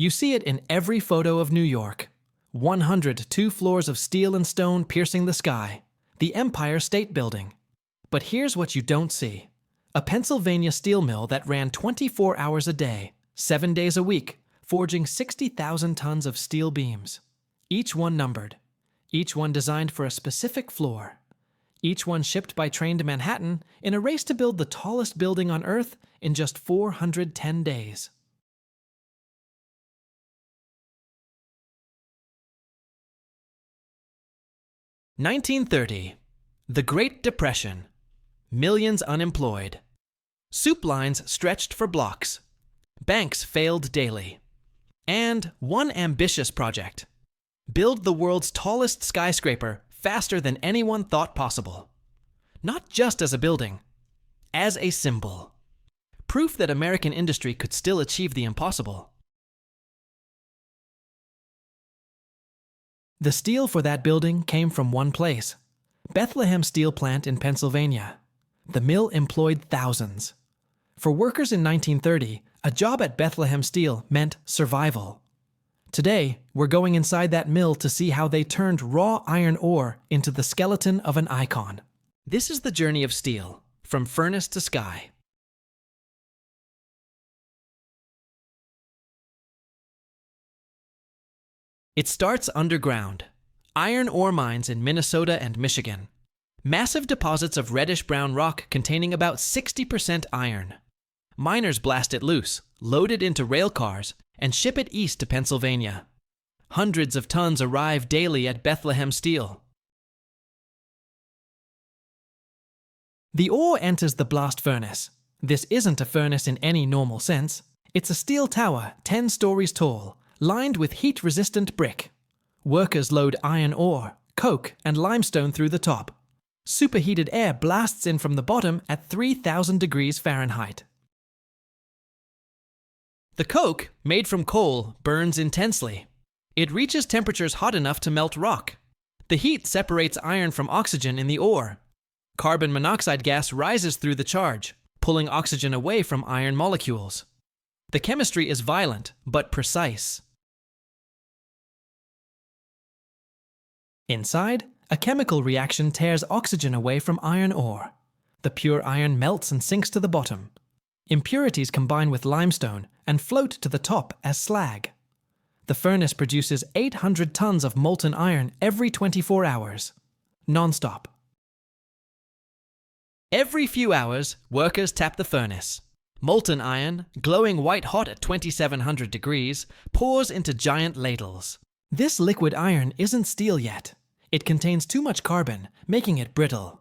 You see it in every photo of New York. 102 floors of steel and stone piercing the sky. The Empire State Building. But here's what you don't see. A Pennsylvania steel mill that ran 24 hours a day, 7 days a week, forging 60,000 tons of steel beams. Each one numbered. Each one designed for a specific floor. Each one shipped by train to Manhattan in a race to build the tallest building on Earth in just 410 days. (1930) The Great Depression. Millions unemployed. Soup lines stretched for blocks. Banks failed daily. And one ambitious project. Build the world's tallest skyscraper faster than anyone thought possible. Not just as a building, as a symbol. Proof that American industry could still achieve the impossible. The steel for that building came from one place, Bethlehem Steel plant in Pennsylvania. The mill employed thousands. For workers in 1930, a job at Bethlehem Steel meant survival. Today, we're going inside that mill to see how they turned raw iron ore into the skeleton of an icon. This is the journey of steel, from furnace to sky. It starts underground. Iron ore mines in Minnesota and Michigan. Massive deposits of reddish-brown rock containing about 60% iron. Miners blast it loose, load it into rail cars, and ship it east to Pennsylvania. Hundreds of tons arrive daily at Bethlehem Steel. The ore enters the blast furnace. This isn't a furnace in any normal sense. It's a steel tower 10 stories tall, lined with heat-resistant brick. Workers load iron ore, coke, and limestone through the top. Superheated air blasts in from the bottom at 3,000 degrees Fahrenheit. The coke, made from coal, burns intensely. It reaches temperatures hot enough to melt rock. The heat separates iron from oxygen in the ore. Carbon monoxide gas rises through the charge, pulling oxygen away from iron molecules. The chemistry is violent, but precise. Inside, a chemical reaction tears oxygen away from iron ore. The pure iron melts and sinks to the bottom. Impurities combine with limestone and float to the top as slag. The furnace produces 800 tons of molten iron every 24 hours, non-stop. Every few hours, workers tap the furnace. Molten iron, glowing white-hot at 2,700 degrees, pours into giant ladles. This liquid iron isn't steel yet. It contains too much carbon, making it brittle.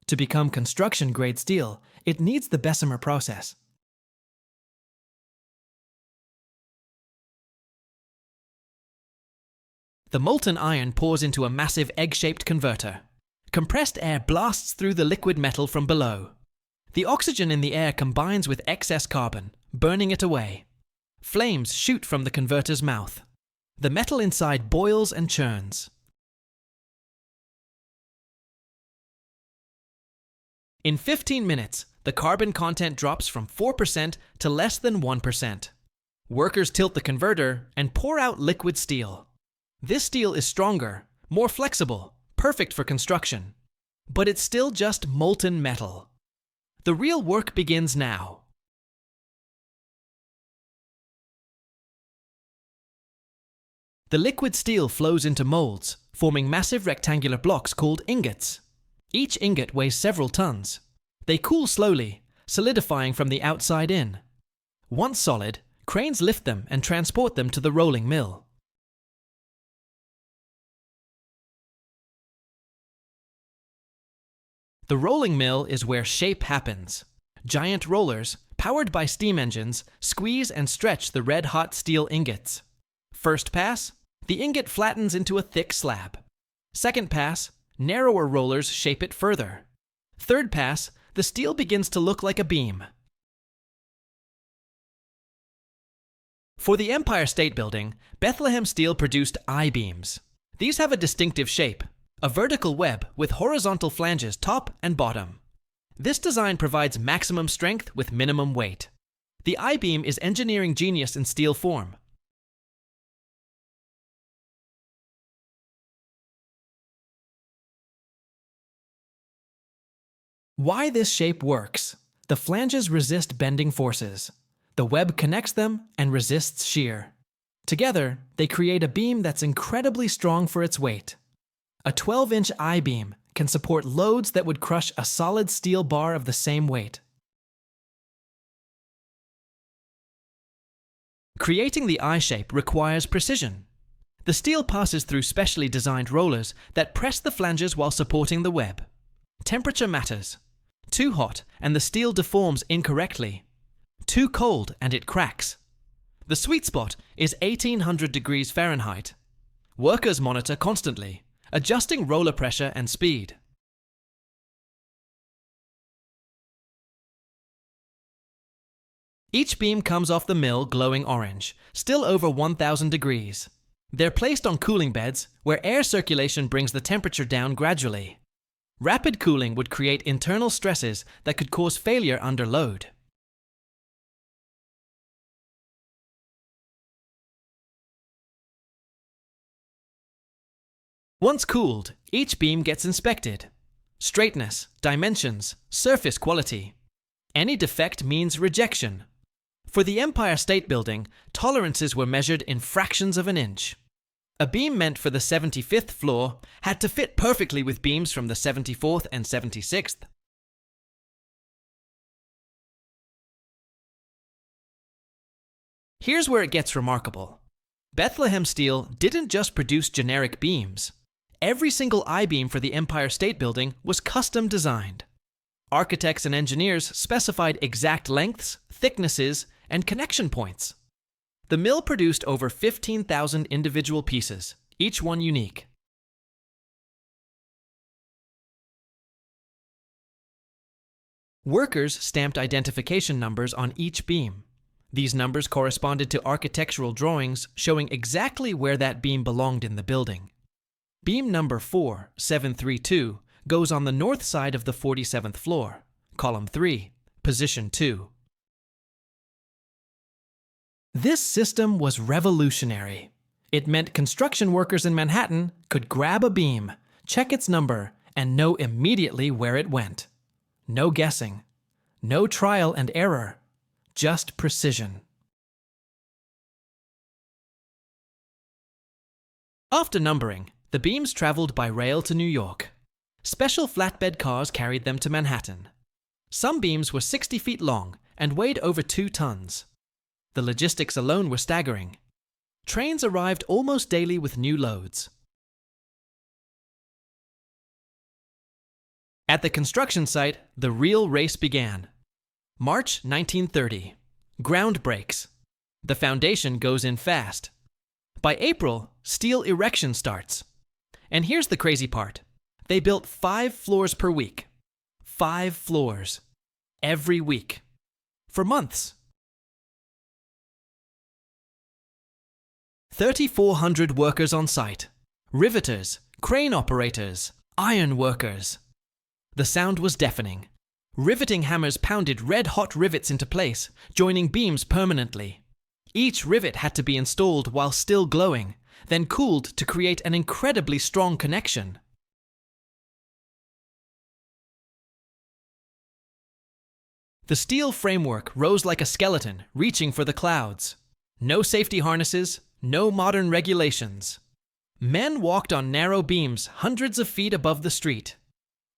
To become construction-grade steel, it needs the Bessemer process. The molten iron pours into a massive egg-shaped converter. Compressed air blasts through the liquid metal from below. The oxygen in the air combines with excess carbon, burning it away. Flames shoot from the converter's mouth. The metal inside boils and churns. In 15 minutes, the carbon content drops from 4% to less than 1%. Workers tilt the converter and pour out liquid steel. This steel is stronger, more flexible, perfect for construction. But it's still just molten metal. The real work begins now. The liquid steel flows into molds, forming massive rectangular blocks called ingots. Each ingot weighs several tons. They cool slowly, solidifying from the outside in. Once solid, cranes lift them and transport them to the rolling mill. The rolling mill is where shape happens. Giant rollers, powered by steam engines, squeeze and stretch the red-hot steel ingots. First pass, the ingot flattens into a thick slab. Second pass, narrower rollers shape it further. Third pass, the steel begins to look like a beam. For the Empire State Building, Bethlehem Steel produced I-beams. These have a distinctive shape, a vertical web with horizontal flanges top and bottom. This design provides maximum strength with minimum weight. The I-beam is engineering genius in steel form. Why this shape works. The flanges resist bending forces. The web connects them and resists shear. Together, they create a beam that's incredibly strong for its weight. A 12-inch I-beam can support loads that would crush a solid steel bar of the same weight. Creating the I-shape requires precision. The steel passes through specially designed rollers that press the flanges while supporting the web. Temperature matters. Too hot and the steel deforms incorrectly. Too cold and it cracks. The sweet spot is 1800 degrees Fahrenheit. Workers monitor constantly, adjusting roller pressure and speed. Each beam comes off the mill glowing orange, still over 1000 degrees. They're placed on cooling beds where air circulation brings the temperature down gradually. Rapid cooling would create internal stresses that could cause failure under load. Once cooled, each beam gets inspected. Straightness, dimensions, surface quality. Any defect means rejection. For the Empire State Building, tolerances were measured in fractions of an inch. A beam meant for the 75th floor had to fit perfectly with beams from the 74th and 76th. Here's where it gets remarkable. Bethlehem Steel didn't just produce generic beams. Every single I-beam for the Empire State Building was custom designed. Architects and engineers specified exact lengths, thicknesses, and connection points. The mill produced over 15,000 individual pieces, each one unique. Workers stamped identification numbers on each beam. These numbers corresponded to architectural drawings showing exactly where that beam belonged in the building. Beam number 4732 goes on the north side of the 47th floor, column 3, position 2. This system was revolutionary. It meant construction workers in Manhattan could grab a beam, check its number, and know immediately where it went. No guessing. No trial and error. Just precision. After numbering, the beams traveled by rail to New York. Special flatbed cars carried them to Manhattan. Some beams were 60 feet long and weighed over 2 tons. The logistics alone were staggering. Trains arrived almost daily with new loads. At the construction site, the real race began. March 1930. Ground breaks. The foundation goes in fast. By April, steel erection starts. And here's the crazy part. They built 5 floors per week. 5 floors. Every week. For months. 3,400 workers on site. Riveters, crane operators, iron workers. The sound was deafening. Riveting hammers pounded red-hot rivets into place, joining beams permanently. Each rivet had to be installed while still glowing, then cooled to create an incredibly strong connection. The steel framework rose like a skeleton, reaching for the clouds. No safety harnesses, no modern regulations. Men walked on narrow beams hundreds of feet above the street.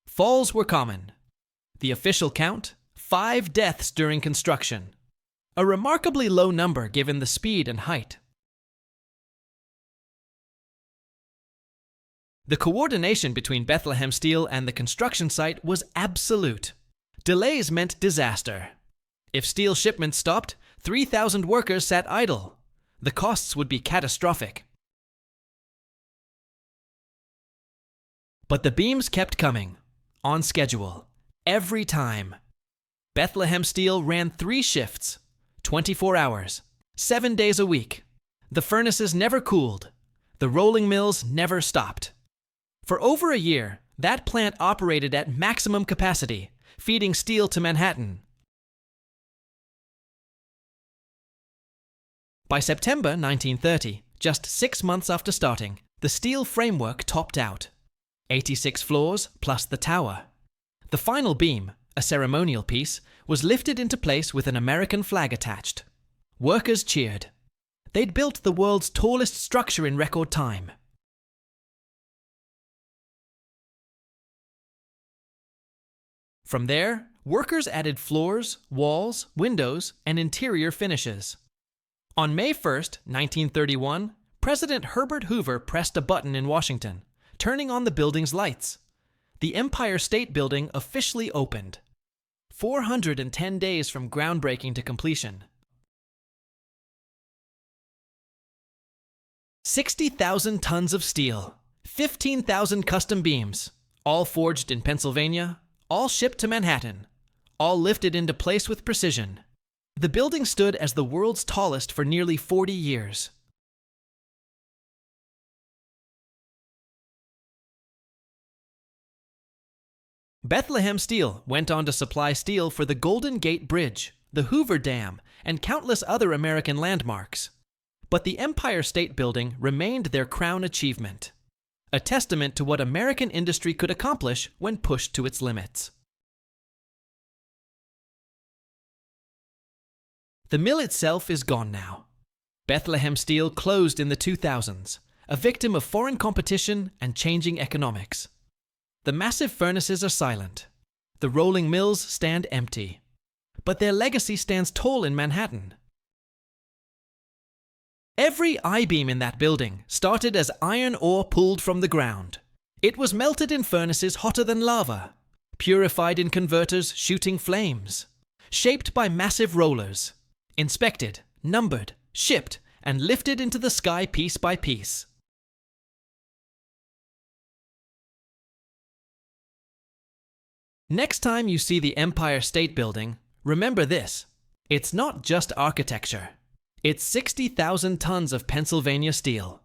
Falls were common. The official count? 5 deaths during construction. A remarkably low number given the speed and height. The coordination between Bethlehem Steel and the construction site was absolute. Delays meant disaster. If steel shipments stopped, 3,000 workers sat idle. The costs would be catastrophic. But the beams kept coming, on schedule, every time. Bethlehem Steel ran 3 shifts, 24 hours, 7 days a week. The furnaces never cooled. The rolling mills never stopped. For over a year, that plant operated at maximum capacity, feeding steel to Manhattan. By September 1930, just 6 months after starting, the steel framework topped out. 86 floors plus the tower. The final beam, a ceremonial piece, was lifted into place with an American flag attached. Workers cheered. They'd built the world's tallest structure in record time. From there, workers added floors, walls, windows, and interior finishes. On May 1, 1931, President Herbert Hoover pressed a button in Washington, turning on the building's lights. The Empire State Building officially opened. 410 days from groundbreaking to completion. 60,000 tons of steel, 15,000 custom beams, all forged in Pennsylvania, all shipped to Manhattan, all lifted into place with precision. The building stood as the world's tallest for nearly 40 years. Bethlehem Steel went on to supply steel for the Golden Gate Bridge, the Hoover Dam, and countless other American landmarks. But the Empire State Building remained their crown achievement, a testament to what American industry could accomplish when pushed to its limits. The mill itself is gone now. Bethlehem Steel closed in the 2000s, a victim of foreign competition and changing economics. The massive furnaces are silent. The rolling mills stand empty. But their legacy stands tall in Manhattan. Every I-beam in that building started as iron ore pulled from the ground. It was melted in furnaces hotter than lava, purified in converters shooting flames, shaped by massive rollers, inspected, numbered, shipped, and lifted into the sky piece by piece. Next time you see the Empire State Building, remember this. It's not just architecture. It's 60,000 tons of Pennsylvania steel.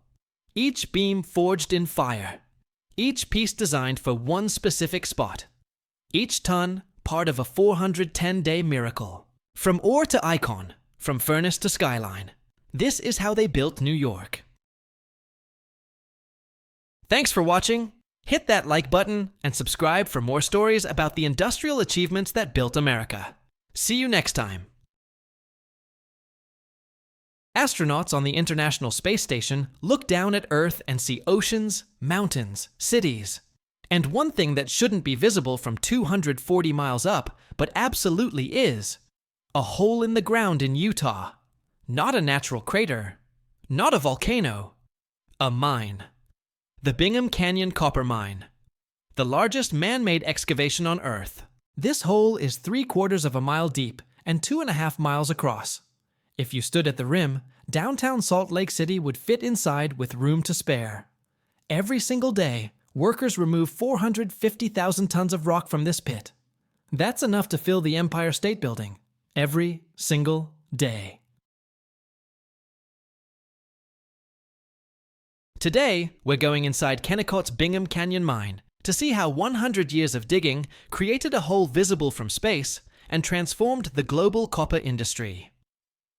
Each beam forged in fire. Each piece designed for one specific spot. Each ton part of a 410-day miracle. From ore to icon, from furnace to skyline. This is how they built New York. Thanks for watching. Hit that like button and subscribe for more stories about the industrial achievements that built America. See you next time. Astronauts on the International Space Station look down at Earth and see oceans, mountains, cities. And one thing that shouldn't be visible from 240 miles up, but absolutely is, a hole in the ground in Utah. Not a natural crater, not a volcano, a mine. The Bingham Canyon Copper Mine, the largest man-made excavation on Earth. This hole is 3/4 of a mile deep and 2.5 miles across. If you stood at the rim, downtown Salt Lake City would fit inside with room to spare. Every single day, workers remove 450,000 tons of rock from this pit. That's enough to fill the Empire State Building. Every single day. Today, we're going inside Kennecott's Bingham Canyon mine to see how 100 years of digging created a hole visible from space and transformed the global copper industry.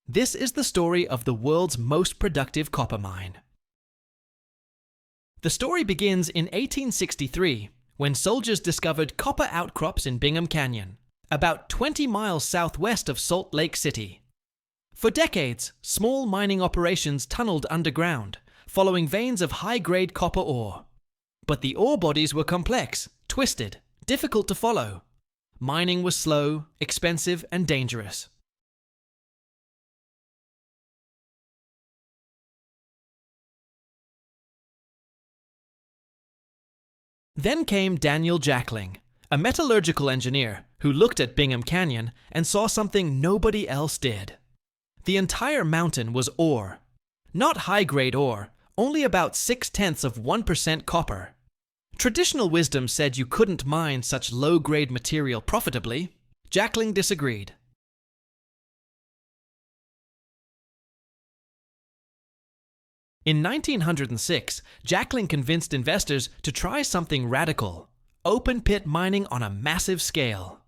This is the story of the world's most productive copper mine. The story begins in 1863, when soldiers discovered copper outcrops in Bingham Canyon, about 20 miles southwest of Salt Lake City. For decades, small mining operations tunneled underground, following veins of high-grade copper ore. But the ore bodies were complex, twisted, difficult to follow. Mining was slow, expensive, and dangerous. Then came Daniel Jackling, a metallurgical engineer who looked at Bingham Canyon and saw something nobody else did. The entire mountain was ore. Not high-grade ore, only about 0.6% copper. Traditional wisdom said you couldn't mine such low-grade material profitably. Jackling disagreed. In 1906, Jackling convinced investors to try something radical: open-pit mining on a massive scale.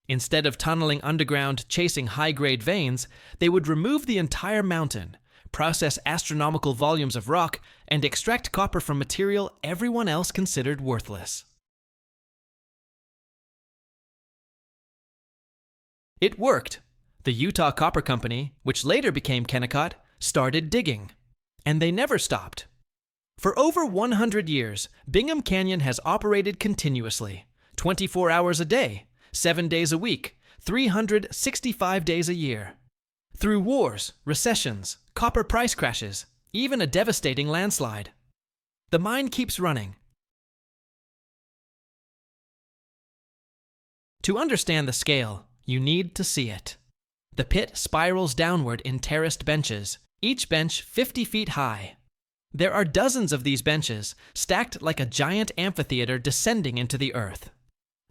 Instead of tunneling underground chasing high-grade veins, they would remove the entire mountain, process astronomical volumes of rock, and extract copper from material everyone else considered worthless. It worked. The Utah Copper Company, which later became Kennecott, started digging. And they never stopped. For over 100 years, Bingham Canyon has operated continuously, 24 hours a day, 7 days a week, 365 days a year. Through wars, recessions, copper price crashes, even a devastating landslide. The mine keeps running. To understand the scale, you need to see it. The pit spirals downward in terraced benches, each bench 50 feet high. There are dozens of these benches, stacked like a giant amphitheater descending into the earth.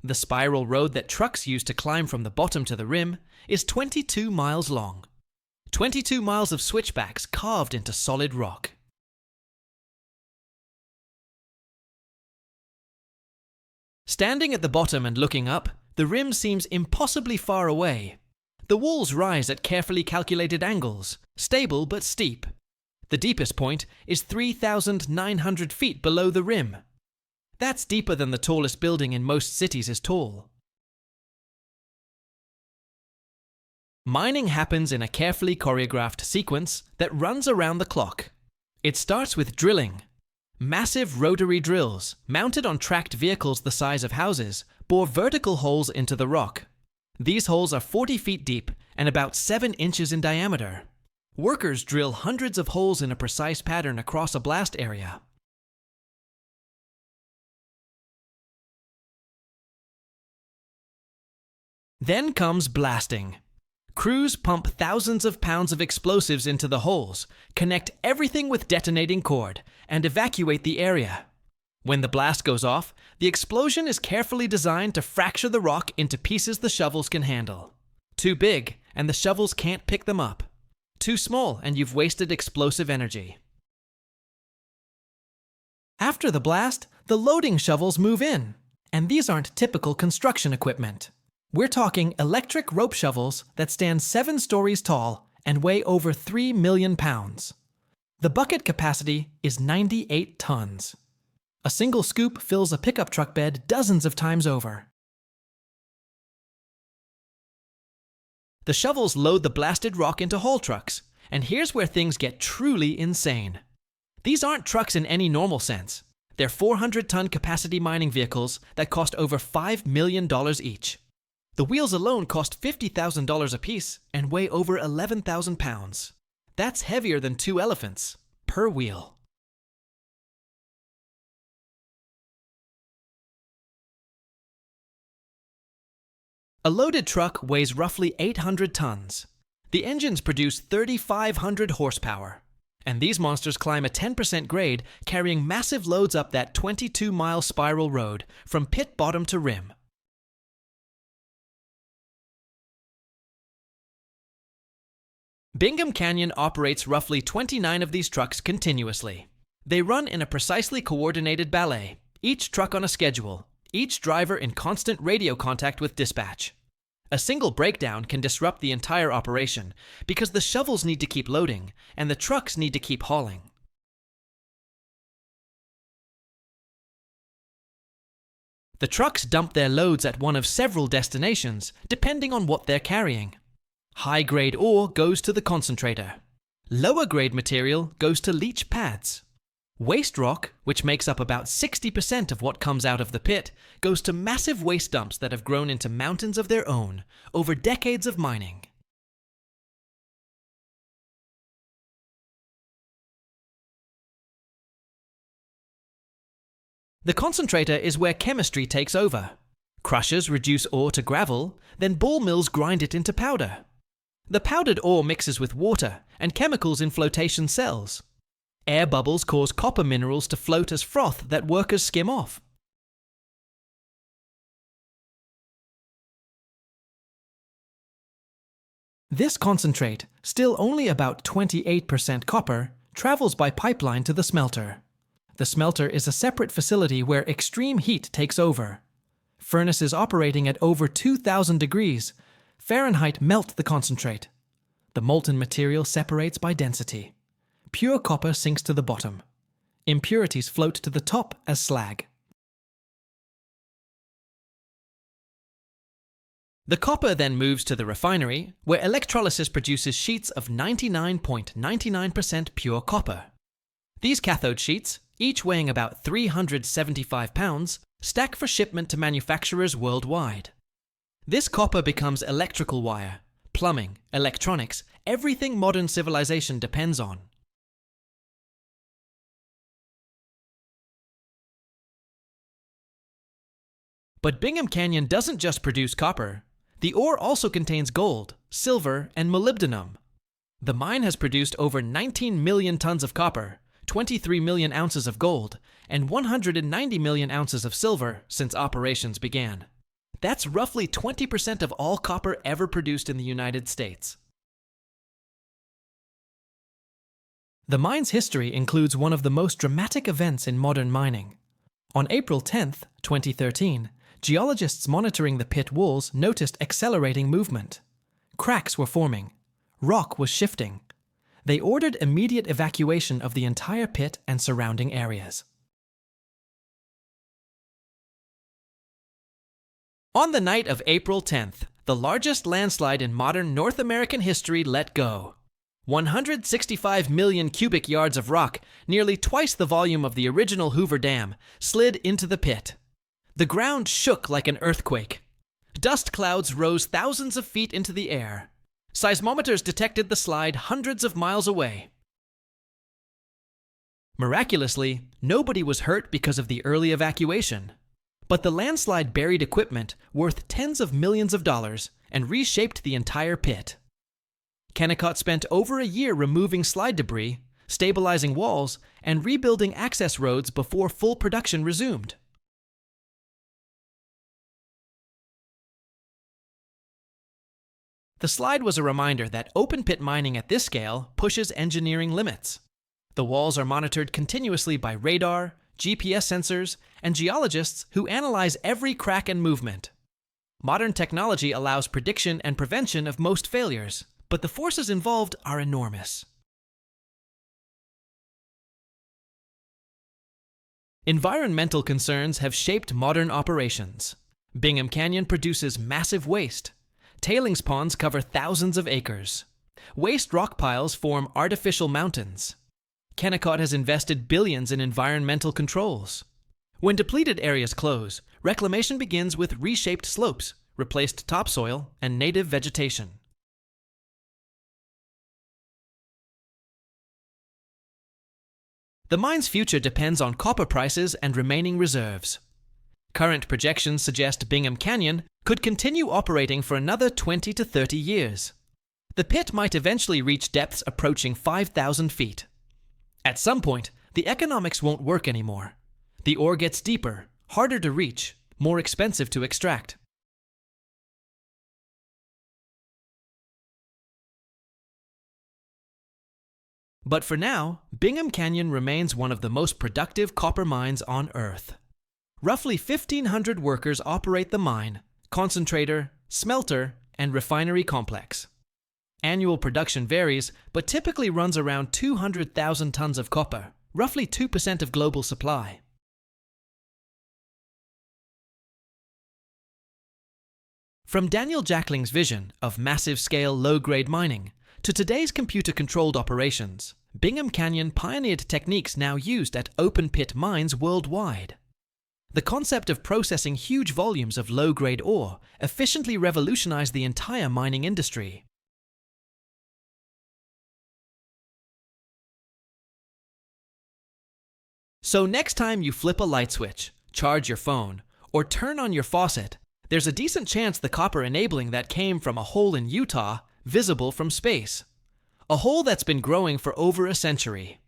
The spiral road that trucks use to climb from the bottom to the rim is 22 miles long. 22 miles of switchbacks carved into solid rock. Standing at the bottom and looking up, the rim seems impossibly far away. The walls rise at carefully calculated angles, stable but steep. The deepest point is 3,900 feet below the rim. That's deeper than the tallest building in most cities is tall. Mining happens in a carefully choreographed sequence that runs around the clock. It starts with drilling. Massive rotary drills, mounted on tracked vehicles the size of houses, bore vertical holes into the rock. These holes are 40 feet deep and about 7 inches in diameter. Workers drill hundreds of holes in a precise pattern across a blast area. Then comes blasting. Crews pump thousands of pounds of explosives into the holes, connect everything with detonating cord, and evacuate the area. When the blast goes off, the explosion is carefully designed to fracture the rock into pieces the shovels can handle. Too big, and the shovels can't pick them up. Too small, and you've wasted explosive energy. After the blast, the loading shovels move in. And these aren't typical construction equipment. We're talking electric rope shovels that stand 7 stories tall and weigh over 3 million pounds. The bucket capacity is 98 tons. A single scoop fills a pickup truck bed dozens of times over. The shovels load the blasted rock into haul trucks, and here's where things get truly insane. These aren't trucks in any normal sense. They're 400-ton capacity mining vehicles that cost over $5 million each. The wheels alone cost $50,000 apiece and weigh over 11,000 pounds. That's heavier than 2 elephants per wheel. A loaded truck weighs roughly 800 tons. The engines produce 3,500 horsepower. And these monsters climb a 10% grade, carrying massive loads up that 22-mile spiral road from pit bottom to rim. Bingham Canyon operates roughly 29 of these trucks continuously. They run in a precisely coordinated ballet, each truck on a schedule, each driver in constant radio contact with dispatch. A single breakdown can disrupt the entire operation because the shovels need to keep loading and the trucks need to keep hauling. The trucks dump their loads at one of several destinations, depending on what they're carrying. High-grade ore goes to the concentrator. Lower-grade material goes to leach pads. Waste rock, which makes up about 60% of what comes out of the pit, goes to massive waste dumps that have grown into mountains of their own over decades of mining. The concentrator is where chemistry takes over. Crushers reduce ore to gravel, then ball mills grind it into powder. The powdered ore mixes with water and chemicals in flotation cells. Air bubbles cause copper minerals to float as froth that workers skim off. This concentrate, still only about 28% copper, travels by pipeline to the smelter. The smelter is a separate facility where extreme heat takes over. Furnaces operating at over 2,000 degrees Fahrenheit melt the concentrate. The molten material separates by density. Pure copper sinks to the bottom. Impurities float to the top as slag. The copper then moves to the refinery, where electrolysis produces sheets of 99.99% pure copper. These cathode sheets, each weighing about 375 pounds, stack for shipment to manufacturers worldwide. This copper becomes electrical wire, plumbing, electronics, everything modern civilization depends on. But Bingham Canyon doesn't just produce copper. The ore also contains gold, silver, and molybdenum. The mine has produced over 19 million tons of copper, 23 million ounces of gold, and 190 million ounces of silver since operations began. That's roughly 20% of all copper ever produced in the United States. The mine's history includes one of the most dramatic events in modern mining. On April 10, 2013, geologists monitoring the pit walls noticed accelerating movement. Cracks were forming. Rock was shifting. They ordered immediate evacuation of the entire pit and surrounding areas. On the night of April 10th, the largest landslide in modern North American history let go. 165 million cubic yards of rock, nearly twice the volume of the original Hoover Dam, slid into the pit. The ground shook like an earthquake. Dust clouds rose thousands of feet into the air. Seismometers detected the slide hundreds of miles away. Miraculously, nobody was hurt because of the early evacuation. But the landslide buried equipment worth tens of millions of dollars and reshaped the entire pit. Kennecott spent over a year removing slide debris, stabilizing walls, and rebuilding access roads before full production resumed. The slide was a reminder that open-pit mining at this scale pushes engineering limits. The walls are monitored continuously by radar, GPS sensors, and geologists who analyze every crack and movement. Modern technology allows prediction and prevention of most failures, but the forces involved are enormous. Environmental concerns have shaped modern operations. Bingham Canyon produces massive waste. Tailings ponds cover thousands of acres. Waste rock piles form artificial mountains. Kennecott has invested billions in environmental controls. When depleted areas close, reclamation begins with reshaped slopes, replaced topsoil, and native vegetation. The mine's future depends on copper prices and remaining reserves. Current projections suggest Bingham Canyon could continue operating for another 20 to 30 years. The pit might eventually reach depths approaching 5,000 feet. At some point, the economics won't work anymore. The ore gets deeper, harder to reach, more expensive to extract. But for now, Bingham Canyon remains one of the most productive copper mines on Earth. Roughly 1,500 workers operate the mine, concentrator, smelter, and refinery complex. Annual production varies, but typically runs around 200,000 tons of copper, roughly 2% of global supply. From Daniel Jackling's vision of massive-scale low-grade mining to today's computer-controlled operations, Bingham Canyon pioneered techniques now used at open-pit mines worldwide. The concept of processing huge volumes of low-grade ore efficiently revolutionized the entire mining industry. So next time you flip a light switch, charge your phone, or turn on your faucet, there's a decent chance the copper enabling that came from a hole in Utah, visible from space. A hole that's been growing for over a century.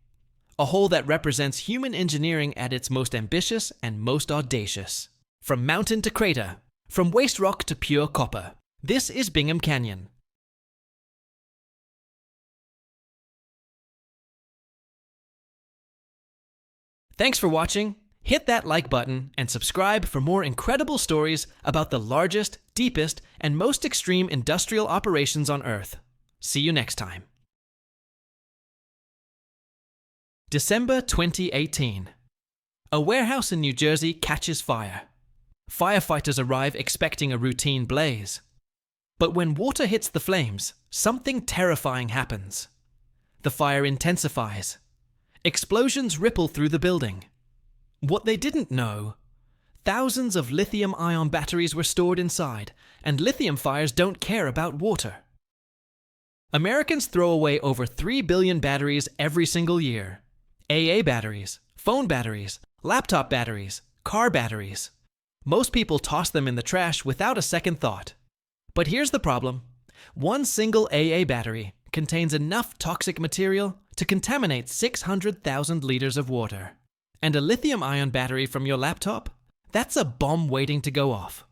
A hole that represents human engineering at its most ambitious and most audacious. From mountain to crater, from waste rock to pure copper. This is Bingham Canyon. Thanks for watching. Hit that like button and subscribe for more incredible stories about the largest, deepest, and most extreme industrial operations on Earth. See you next time. December 2018. A warehouse in New Jersey catches fire. Firefighters arrive expecting a routine blaze. But when water hits the flames, something terrifying happens. The fire intensifies. Explosions ripple through the building. What they didn't know: thousands of lithium-ion batteries were stored inside, and lithium fires don't care about water. Americans throw away over 3 billion batteries every single year. AA batteries, phone batteries, laptop batteries, car batteries. Most people toss them in the trash without a second thought. But here's the problem. One single AA battery contains enough toxic material to contaminate 600,000 liters of water. And a lithium-ion battery from your laptop? That's a bomb waiting to go off.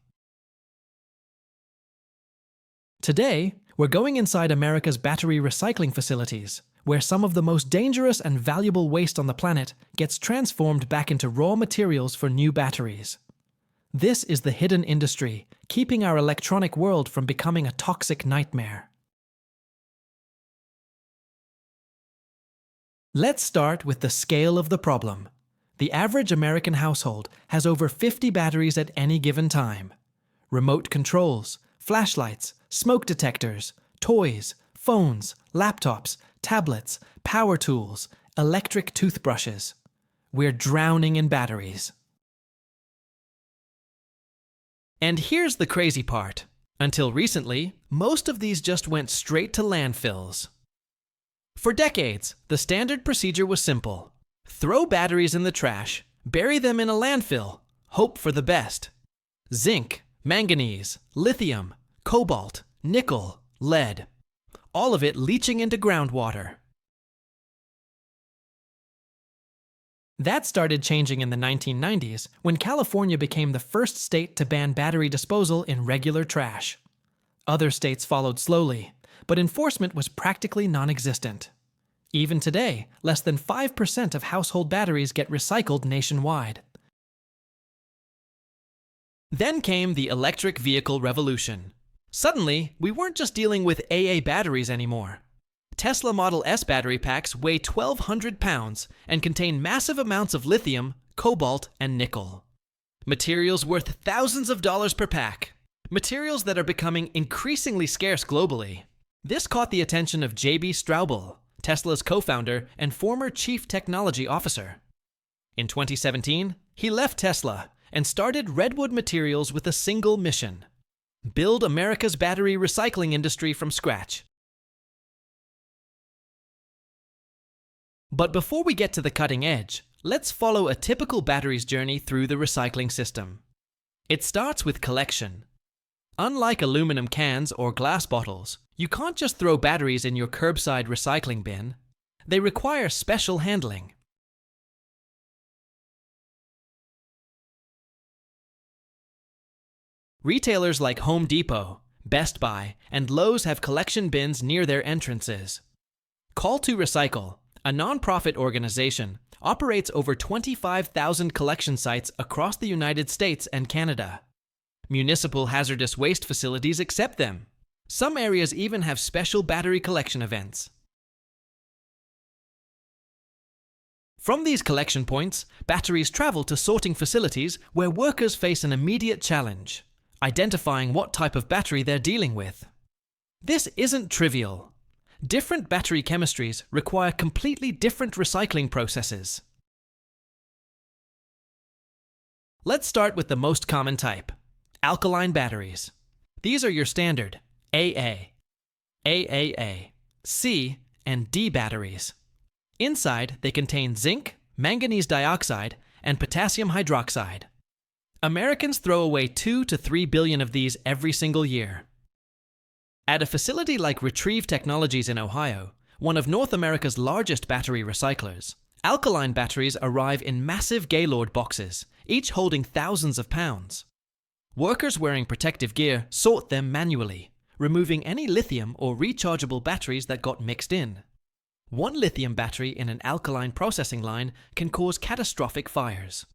Today, we're going inside America's battery recycling facilities, where some of the most dangerous and valuable waste on the planet gets transformed back into raw materials for new batteries. This is the hidden industry, keeping our electronic world from becoming a toxic nightmare. Let's start with the scale of the problem. The average American household has over 50 batteries at any given time. Remote controls, flashlights, smoke detectors, toys, phones, laptops, tablets, power tools, electric toothbrushes. We're drowning in batteries. And here's the crazy part. Until recently, most of these just went straight to landfills. For decades, the standard procedure was simple. Throw batteries in the trash, bury them in a landfill, hope for the best. Zinc, manganese, lithium, cobalt, nickel, lead. All of it leaching into groundwater. That started changing in the 1990s when California became the first state to ban battery disposal in regular trash. Other states followed slowly, but enforcement was practically non-existent. Even today, less than 5% of household batteries get recycled nationwide. Then came the electric vehicle revolution. Suddenly, we weren't just dealing with AA batteries anymore. Tesla Model S battery packs weigh 1,200 pounds and contain massive amounts of lithium, cobalt, and nickel. Materials worth thousands of dollars per pack. Materials that are becoming increasingly scarce globally. This caught the attention of J.B. Straubel, Tesla's co-founder and former chief technology officer. In 2017, he left Tesla and started Redwood Materials with a single mission: build America's battery recycling industry from scratch. But before we get to the cutting edge, let's follow a typical battery's journey through the recycling system. It starts with collection. Unlike aluminum cans or glass bottles, you can't just throw batteries in your curbside recycling bin. They require special handling. Retailers like Home Depot, Best Buy, and Lowe's have collection bins near their entrances. Call to Recycle, a non-profit organization, operates over 25,000 collection sites across the United States and Canada. Municipal hazardous waste facilities accept them. Some areas even have special battery collection events. From these collection points, batteries travel to sorting facilities where workers face an immediate challenge: identifying what type of battery they're dealing with. This isn't trivial. Different battery chemistries require completely different recycling processes. Let's start with the most common type: alkaline batteries. These are your standard AA, AAA, C, and D batteries. Inside, they contain zinc, manganese dioxide, and potassium hydroxide. Americans throw away 2 to 3 billion of these every single year. At a facility like Retrieve Technologies in Ohio, one of North America's largest battery recyclers, alkaline batteries arrive in massive Gaylord boxes, each holding thousands of pounds. Workers wearing protective gear sort them manually, removing any lithium or rechargeable batteries that got mixed in. One lithium battery in an alkaline processing line can cause catastrophic fires.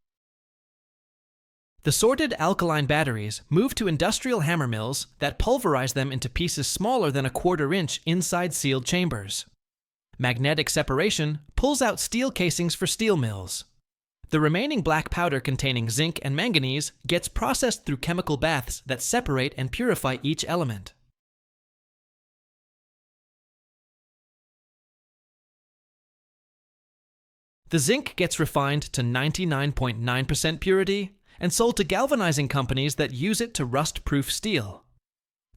The sorted alkaline batteries move to industrial hammer mills that pulverize them into pieces smaller than a 1/4 inch inside sealed chambers. Magnetic separation pulls out steel casings for steel mills. The remaining black powder containing zinc and manganese gets processed through chemical baths that separate and purify each element. The zinc gets refined to 99.9% purity and sold to galvanizing companies that use it to rust-proof steel.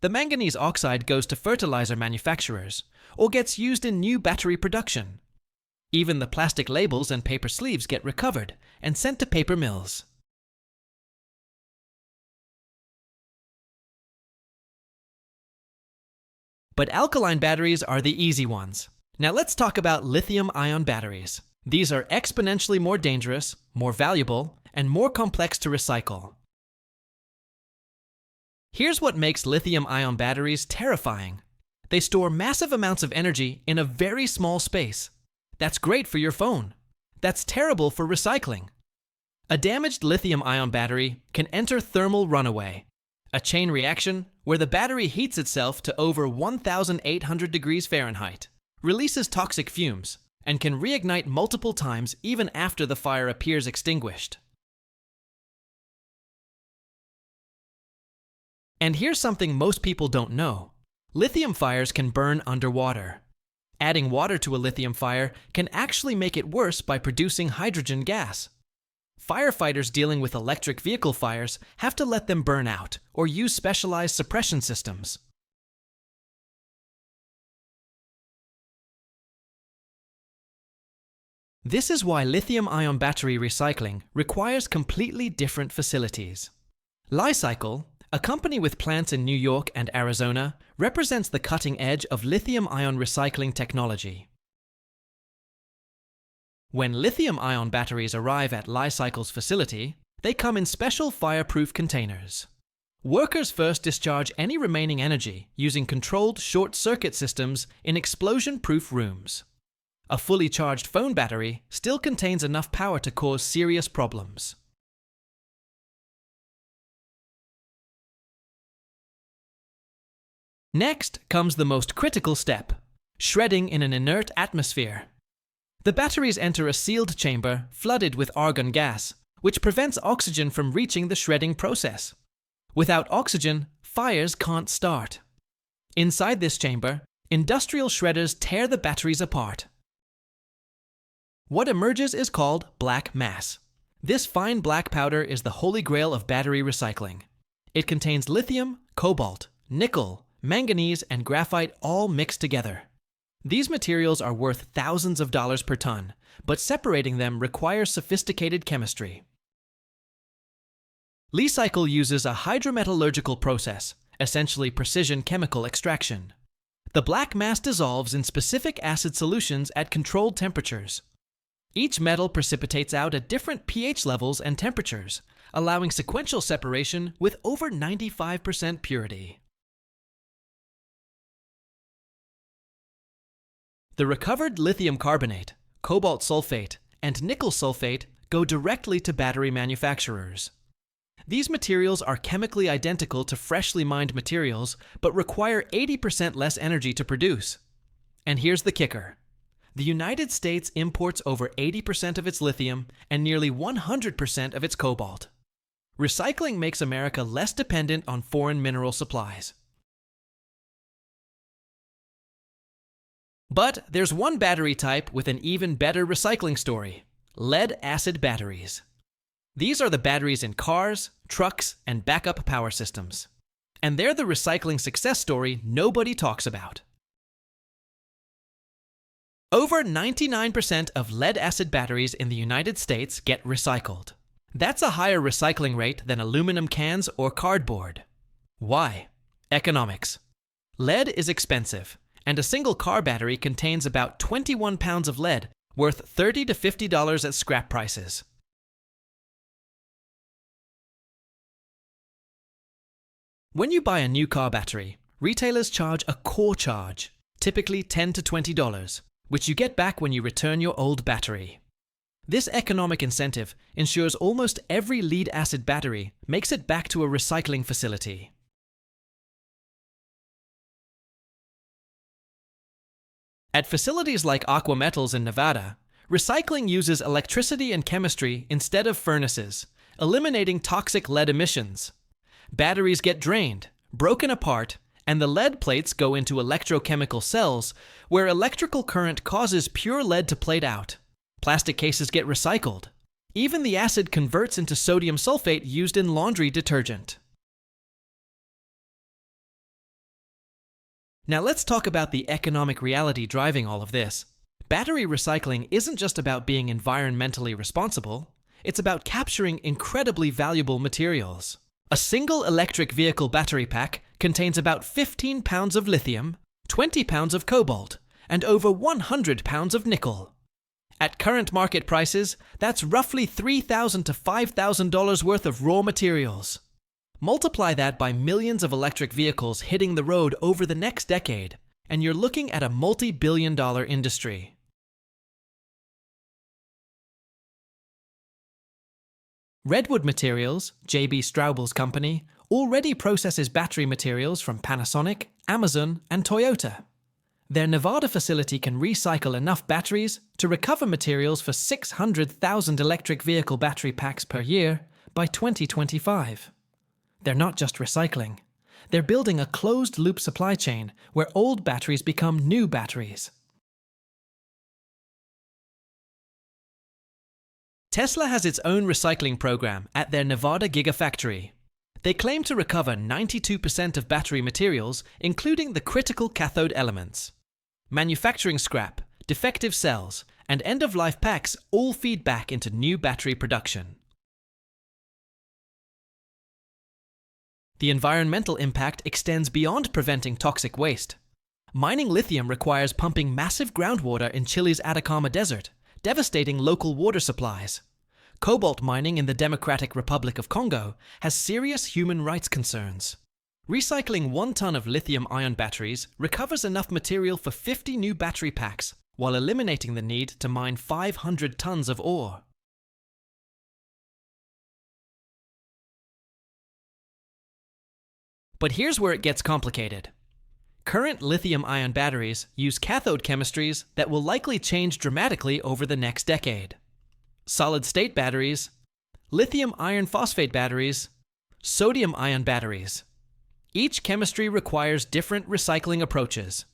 The manganese oxide goes to fertilizer manufacturers or gets used in new battery production. Even the plastic labels and paper sleeves get recovered and sent to paper mills. But alkaline batteries are the easy ones. Now let's talk about lithium-ion batteries. These are exponentially more dangerous, more valuable, and more complex to recycle. Here's what makes lithium-ion batteries terrifying. They store massive amounts of energy in a very small space. That's great for your phone. That's terrible for recycling. A damaged lithium-ion battery can enter thermal runaway, a chain reaction where the battery heats itself to over 1,800 degrees Fahrenheit, releases toxic fumes, and can reignite multiple times even after the fire appears extinguished. And here's something most people don't know. Lithium fires can burn underwater. Adding water to a lithium fire can actually make it worse by producing hydrogen gas. Firefighters dealing with electric vehicle fires have to let them burn out or use specialized suppression systems. This is why lithium-ion battery recycling requires completely different facilities. Li-Cycle, a company with plants in New York and Arizona, represents the cutting edge of lithium-ion recycling technology. When lithium-ion batteries arrive at Li-Cycle's facility, they come in special fireproof containers. Workers first discharge any remaining energy using controlled short-circuit systems in explosion-proof rooms. A fully charged phone battery still contains enough power to cause serious problems. Next comes the most critical step: shredding in an inert atmosphere. The batteries enter a sealed chamber flooded with argon gas, which prevents oxygen from reaching the shredding process. Without oxygen, fires can't start. Inside this chamber, industrial shredders tear the batteries apart. What emerges is called black mass. This fine black powder is the holy grail of battery recycling. It contains lithium, cobalt, nickel, manganese, and graphite all mixed together. These materials are worth thousands of dollars per ton, but separating them requires sophisticated chemistry. Li-Cycle uses a hydrometallurgical process, essentially precision chemical extraction. The black mass dissolves in specific acid solutions at controlled temperatures. Each metal precipitates out at different pH levels and temperatures, allowing sequential separation with over 95% purity. The recovered lithium carbonate, cobalt sulfate, and nickel sulfate go directly to battery manufacturers. These materials are chemically identical to freshly mined materials, but require 80% less energy to produce. And here's the kicker. The United States imports over 80% of its lithium and nearly 100% of its cobalt. Recycling makes America less dependent on foreign mineral supplies. But there's one battery type with an even better recycling story: lead-acid batteries. These are the batteries in cars, trucks, and backup power systems. And they're the recycling success story nobody talks about. Over 99% of lead-acid batteries in the United States get recycled. That's a higher recycling rate than aluminum cans or cardboard. Why? Economics. Lead is expensive, and a single car battery contains about 21 pounds of lead, worth $30 to $50 at scrap prices. When you buy a new car battery, retailers charge a core charge, typically $10 to $20, which you get back when you return your old battery. This economic incentive ensures almost every lead-acid battery makes it back to a recycling facility. At facilities like Aqua Metals in Nevada, recycling uses electricity and chemistry instead of furnaces, eliminating toxic lead emissions. Batteries get drained, broken apart, and the lead plates go into electrochemical cells where electrical current causes pure lead to plate out. Plastic cases get recycled. Even the acid converts into sodium sulfate used in laundry detergent. Now let's talk about the economic reality driving all of this. Battery recycling isn't just about being environmentally responsible, it's about capturing incredibly valuable materials. A single electric vehicle battery pack contains about 15 pounds of lithium, 20 pounds of cobalt, and over 100 pounds of nickel. At current market prices, that's roughly $3,000 to $5,000 worth of raw materials. Multiply that by millions of electric vehicles hitting the road over the next decade, and you're looking at a multi-billion-dollar industry. Redwood Materials, J.B. Straubel's company, already processes battery materials from Panasonic, Amazon, and Toyota. Their Nevada facility can recycle enough batteries to recover materials for 600,000 electric vehicle battery packs per year by 2025. They're not just recycling. They're building a closed-loop supply chain where old batteries become new batteries. Tesla has its own recycling program at their Nevada Gigafactory. They claim to recover 92% of battery materials, including the critical cathode elements. Manufacturing scrap, defective cells, and end-of-life packs all feed back into new battery production. The environmental impact extends beyond preventing toxic waste. Mining lithium requires pumping massive groundwater in Chile's Atacama Desert, devastating local water supplies. Cobalt mining in the Democratic Republic of Congo has serious human rights concerns. Recycling 1 ton of lithium-ion batteries recovers enough material for 50 new battery packs, while eliminating the need to mine 500 tons of ore. But here's where it gets complicated. Current lithium-ion batteries use cathode chemistries that will likely change dramatically over the next decade. Solid-state batteries, lithium iron phosphate batteries, sodium-ion batteries. Each chemistry requires different recycling approaches.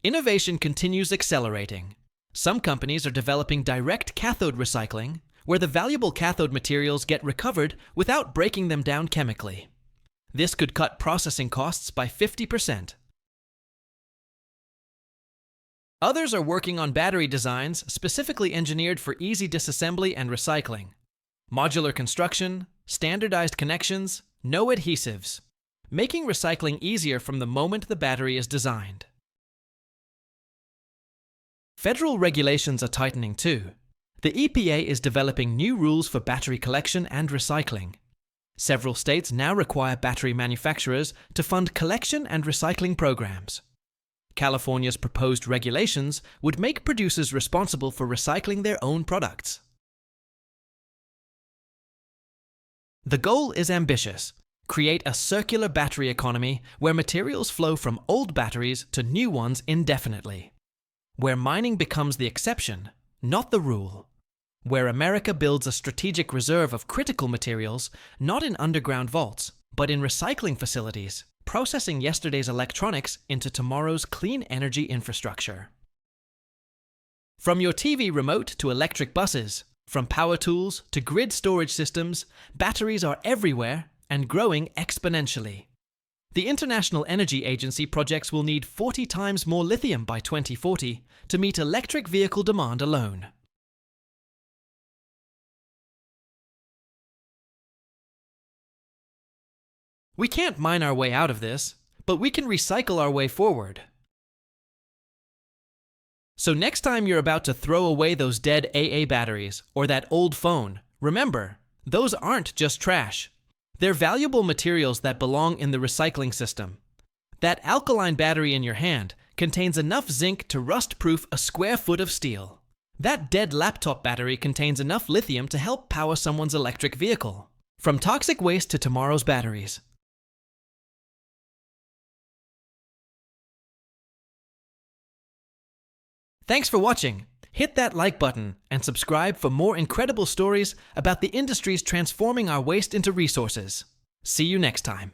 Innovation continues accelerating. Some companies are developing direct cathode recycling, where the valuable cathode materials get recovered without breaking them down chemically. This could cut processing costs by 50%. Others are working on battery designs specifically engineered for easy disassembly and recycling. Modular construction, standardized connections, no adhesives, making recycling easier from the moment the battery is designed. Federal regulations are tightening too. The EPA is developing new rules for battery collection and recycling. Several states now require battery manufacturers to fund collection and recycling programs. California's proposed regulations would make producers responsible for recycling their own products. The goal is ambitious: create a circular battery economy where materials flow from old batteries to new ones indefinitely. Where mining becomes the exception, not the rule. Where America builds a strategic reserve of critical materials, not in underground vaults, but in recycling facilities, processing yesterday's electronics into tomorrow's clean energy infrastructure. From your TV remote to electric buses, from power tools to grid storage systems, batteries are everywhere and growing exponentially. The International Energy Agency projects will need 40 times more lithium by 2040 to meet electric vehicle demand alone. We can't mine our way out of this, but we can recycle our way forward. So next time you're about to throw away those dead AA batteries or that old phone, remember, those aren't just trash. They're valuable materials that belong in the recycling system. That alkaline battery in your hand contains enough zinc to rust-proof a square foot of steel. That dead laptop battery contains enough lithium to help power someone's electric vehicle. From toxic waste to tomorrow's batteries. Thanks for watching. Hit that like button and subscribe for more incredible stories about the industries transforming our waste into resources. See you next time.